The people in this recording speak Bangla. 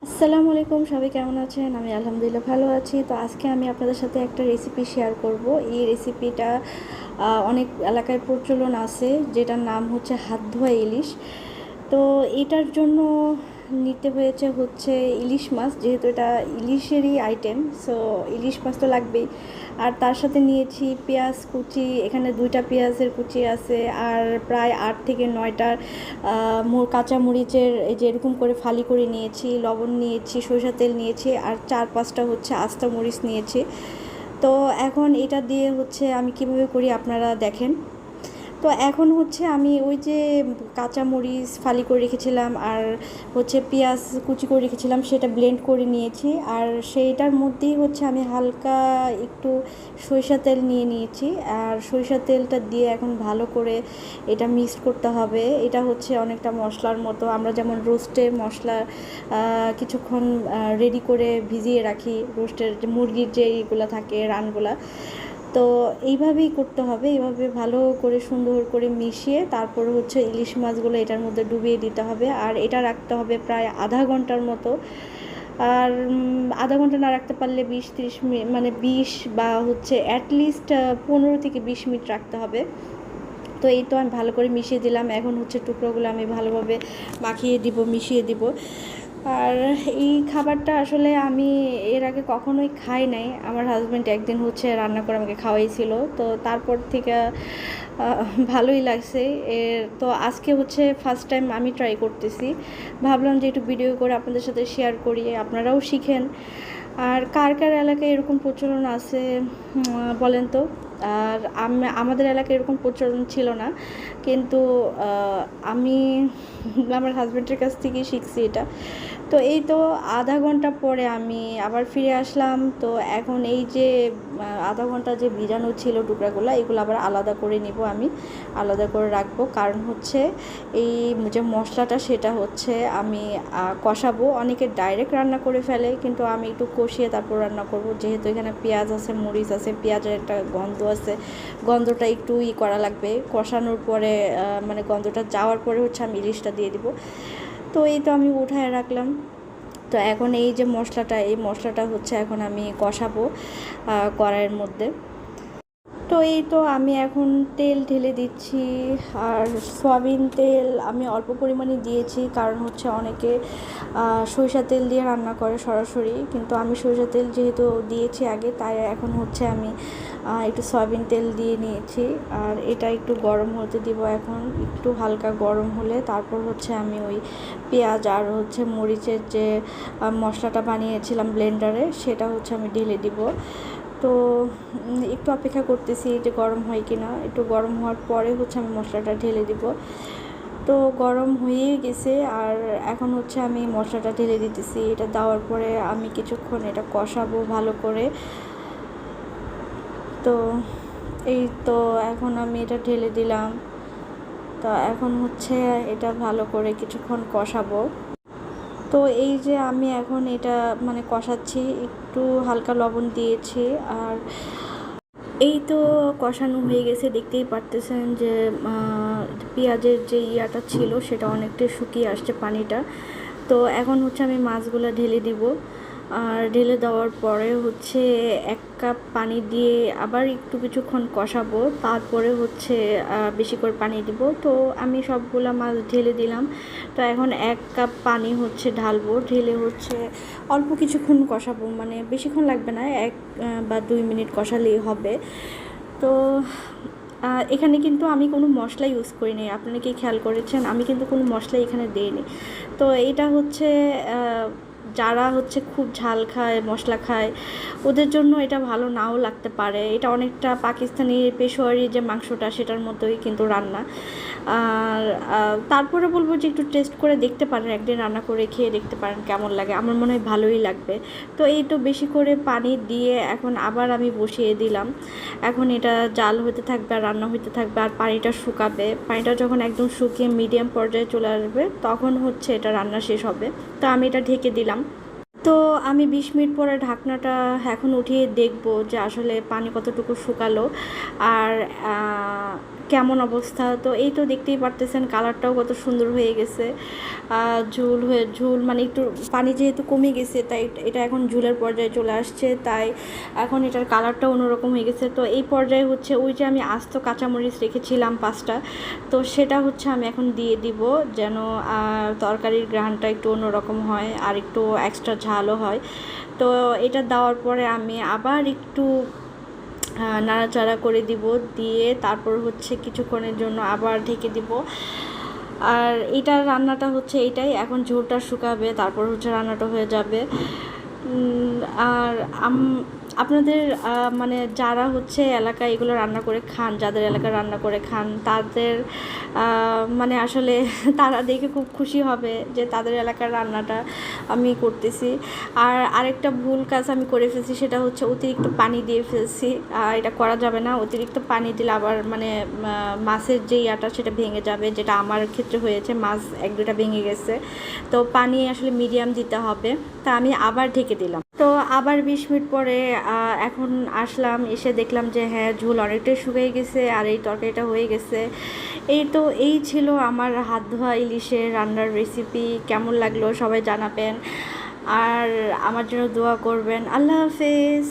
আসসালামু আলাইকুম, সবাই কেমন আছেন? আমি আলহামদুলিল্লাহ ভালো আছি। তো আজকে আমি আপনাদের সাথে একটা রেসিপি শেয়ার করব। এই রেসিপিটা অনেক এলাকায় প্রচলন আছে, যেটার নাম হচ্ছে হাত ধোয়া ইলিশ। তো এটার জন্য নিতে হয়েছে হচ্ছে ইলিশ মাছ, যেহেতু এটা ইলিশেরই আইটেম, সো ইলিশ মাছ তো লাগবেই। আর তার সাথে নিয়েছি পেঁয়াজ কুচি, এখানে 2টা পেঁয়াজের কুচি আছে, আর প্রায় 8 থেকে 9টা কাঁচা মরিচের এই যে এরকম করে ফালি করে নিয়েছি, লবণ নিয়েছি, সরিষা তেল নিয়েছি, আর 4-5টা হচ্ছে আস্তা মরিচ নিয়েছি। তো এখন এটা দিয়ে হচ্ছে আমি কিভাবে করি আপনারা দেখেন। তো এখন হচ্ছে আমি ওই যে কাঁচা মরিচ ফালি করে রেখেছিলাম আর হচ্ছে পেঁয়াজ কুচি করে রেখেছিলাম, সেটা ব্লেন্ড করে নিয়েছি। আর সেইটার মধ্যেই হচ্ছে আমি হালকা একটু সরিষা তেল নিয়ে নিয়েছি, আর সরিষা তেলটা দিয়ে এখন ভালো করে এটা মিক্সড করতে হবে। এটা হচ্ছে অনেকটা মশলার মতো, আমরা যেমন রোস্টে মশলা কিছুক্ষণ রেডি করে ভিজিয়ে রাখি, রোস্টের মুরগির যে এইগুলো থাকে রানগুলা, তো এইভাবেই করতে হবে। এইভাবে ভালো করে সুন্দর করে মিশিয়ে তারপরে হচ্ছে ইলিশ মাছগুলো এটার মধ্যে ডুবিয়ে দিতে হবে, আর এটা রাখতে হবে প্রায় আধা ঘন্টার মতো। আর আধা ঘন্টা না রাখতে পারলে 20-30 মিনিট, মানে 20 বা হচ্ছে অ্যাটলিস্ট 15 থেকে 20 মিনিট রাখতে হবে। তো এই তো আমি ভালো করে মিশিয়ে দিলাম। এখন হচ্ছে টুকরোগুলো আমি ভালোভাবে মাখিয়ে দিব, মিশিয়ে দিব। আর এই খাবারটা আসলে আমি এর আগে কখনোই খাই নাই। আমার হাজব্যান্ড একদিন হচ্ছে রান্না করে আমাকে খাওয়াইছিল, তো তারপর থেকে ভালোই লাগছে। তো আজকে হচ্ছে ফার্স্ট টাইম আমি ট্রাই করতেছি, ভাবলাম যে একটু ভিডিও করে আপনাদের সাথে শেয়ার করি, আপনারাও শিখেন। আর কার কার এলাকায় এরকম প্রচলন আছে বলেন তো। আর আমাদের এলাকায় এরকম প্রচলন ছিল না, কিন্তু আমি আমার হাজব্যান্ডের কাছ থেকেই শিখছি এটা। তো এই তো আধা ঘন্টা পরে আমি আবার ফিরে আসলাম। তো এখন এই যে আধা ঘন্টা যে ভিজানো ছিল টুকরাগুলো, এগুলো আবার আলাদা করে নিব, আমি আলাদা করে রাখবো। কারণ হচ্ছে এই যে মশলাটা সেটা হচ্ছে আমি কষাবো। অনেকে ডাইরেক্ট রান্না করে ফেলে, কিন্তু আমি একটু কষিয়ে তারপর রান্না করব, যেহেতু এখানে পেঁয়াজ আছে, মরিচ আছে, পেঁয়াজের একটা গন্ধ আছে, গন্ধটা একটু করা লাগবে। কষানোর পরে মানে গন্ধটা যাওয়ার পরে হচ্ছে আমি ইলিশটা দিয়ে দিব। তো এই তো আমি উঠায় রাখলাম। তো এখন এই যে মশলাটা, এই মশলাটা হচ্ছে এখন আমি কষাবো কড়াইয়ের মধ্যে। তো এই তো আমি এখন তেল ঢেলে দিচ্ছি, আর সয়াবিন তেল আমি অল্প পরিমাণে দিয়েছি, কারণ হচ্ছে অনেকে সরিষা তেল দিয়ে রান্না করে সরাসরি, কিন্তু আমি সরিষা তেল যেহেতু দিয়েছি আগে, তাই এখন হচ্ছে আমি একটু সয়াবিন তেল দিয়ে নিয়েছি। আর এটা একটু গরম হতে দিব, এখন একটু হালকা গরম হলে তারপর হচ্ছে আমি ওই পেঁয়াজ আর হচ্ছে মরিচের যে মশলাটা বানিয়েছিলাম ব্লেন্ডারে, সেটা হচ্ছে আমি ঢেলে দিব। তো একটু অপেক্ষা করতেছি যে গরম হয় কি না। একটু গরম হওয়ার পরে হচ্ছে আমি মশলাটা ঢেলে দিব। তো গরম হয়ে গেছে, আর এখন হচ্ছে আমি মশলাটা ঢেলে দিতেছি। এটা দেওয়ার পরে আমি কিছুক্ষণ এটা কষাবো ভালো করে। তো এই তো এখন আমি এটা ঢেলে দিলাম। তো এখন হচ্ছে এটা ভালো করে কিছুক্ষণ কষাবো। তো এই যে আমি এখন এটা মানে কষাচ্ছি, একটু হালকা লবণ দিয়েছি। আর এই তো কষানো হয়ে গেছে, দেখতেই পারতেছেন যে পেঁয়াজের যে ইয়াটা ছিল সেটা অনেকটা শুকিয়ে আসছে পানিটা। তো এখন হচ্ছে আমি মাছগুলো ঢেলে দিব, আর ঢেলে দেওয়ার পরে হচ্ছে 1 কাপ পানি দিয়ে আবার একটু কিছুক্ষণ কষাবো, তারপরে হচ্ছে বেশি করে পানি দিব। তো আমি সবগুলা মাছ ঢেলে দিলাম। তো এখন 1 কাপ পানি হচ্ছে ঢালবো, ঢেলে হচ্ছে অল্প কিছুক্ষণ কষাবো, মানে বেশিক্ষণ লাগবে না, 1 বা 2 মিনিট কষালেই হবে। তো এখানে কিন্তু আমি কোনো মশলা ইউজ করিনি, আপনারা কি খেয়াল করেছেন? আমি কিন্তু কোনো মশলা এখানে দিইনি। তো এটা হচ্ছে যারা হচ্ছে খুব ঝাল খায়, মশলা খায়, ওদের জন্য এটা ভালো নাও লাগতে পারে। এটা অনেকটা পাকিস্তানি পেশোয়ারি যে মাংসটা, সেটার মতোই কিন্তু রান্না। আর তারপরে বলবো যে একটু টেস্ট করে দেখতে পারেন, একদিন রান্না করে খেয়ে দেখতে পারেন কেমন লাগে। আমার মনে হয় ভালোই লাগবে। তো এই তো বেশি করে পানি দিয়ে এখন আবার আমি বসিয়ে দিলাম। এখন এটা জাল হতে থাকবে আর রান্না হতে থাকবে, আর পানিটা শুকাবে। পানিটা যখন একদম শুকিয়ে মিডিয়াম পর্যায়ে চলে আসবে, তখন হচ্ছে এটা রান্না শেষ হবে। তো আমি এটা ঢেকে দিলাম। তো আমি 20 মিনিট পরে ঢাকনাটা এখন উঠিয়ে দেখব যে আসলে পানি কতটুকু শুকালো। আর কেমন অবস্থা। তো এই তো দেখতেই পারতেছেন কালারটাও কত সুন্দর হয়ে গেছে, ঝোল মানে একটু পানি যেহেতু কমে গেছে তাই এটা এখন ঝোলের পর্যায়ে চলে আসছে, তাই এখন এটার কালারটা অন্যরকম হয়ে গেছে। তো এই পর্যায়ে হচ্ছে ওই যে আমি আস্ত কাঁচামরিচ রেখেছিলাম 5টা, তো সেটা হচ্ছে আমি এখন দিয়ে দিব, যেন তরকারির ঘ্রাণটা একটু অন্যরকম হয় আর একটু এক্সট্রা ঝালও হয়। তো এটা দেওয়ার পরে আমি আবার একটু নাড়াচাড়া করে দিব, দিয়ে তারপর হচ্ছে কিছুক্ষণের জন্য আবার ঢেকে দিব। আর এটার রান্নাটা হচ্ছে এইটাই, এখন ঝোলটা শুকাবে তারপর হচ্ছে রান্নাটা হয়ে যাবে। আর আপনাদের মানে যারা হচ্ছে এলাকায় এগুলো রান্না করে খান, যাদের এলাকায় রান্না করে খান তাদের মানে আসলে তারা দেখে খুব খুশি হবে যে তাদের এলাকার রান্নাটা আমি করতেছি। আর আরেকটা ভুল কাজ আমি করে ফেলছি, সেটা হচ্ছে অতিরিক্ত পানি দিয়ে ফেলছি। এটা করা যাবে না, অতিরিক্ত পানি দিলে আবার মানে মাছের যে ইয়াটা সেটা ভেঙে যাবে, যেটা আমার ক্ষেত্রে হয়েছে, মাছ 1-2টা ভেঙে গেছে। তো পানি আসলে মিডিয়াম দিতে হবে। তা আমি আবার ঢেকে দিলাম। তো আবার 20 মিনিট পরে এখন আসলাম, এসে দেখলাম যে হ্যাঁ ঝোল অনেকটাই শুকিয়ে গেছে আর এই তরকারিটা হয়ে গেছে। এই ছিল আমার হাত ধোয়া ইলিশের রান্নার রেসিপি। কেমন লাগলো সবাই জানাবেন আর আমার জন্য দোয়া করবেন। আল্লাহ হাফেজ।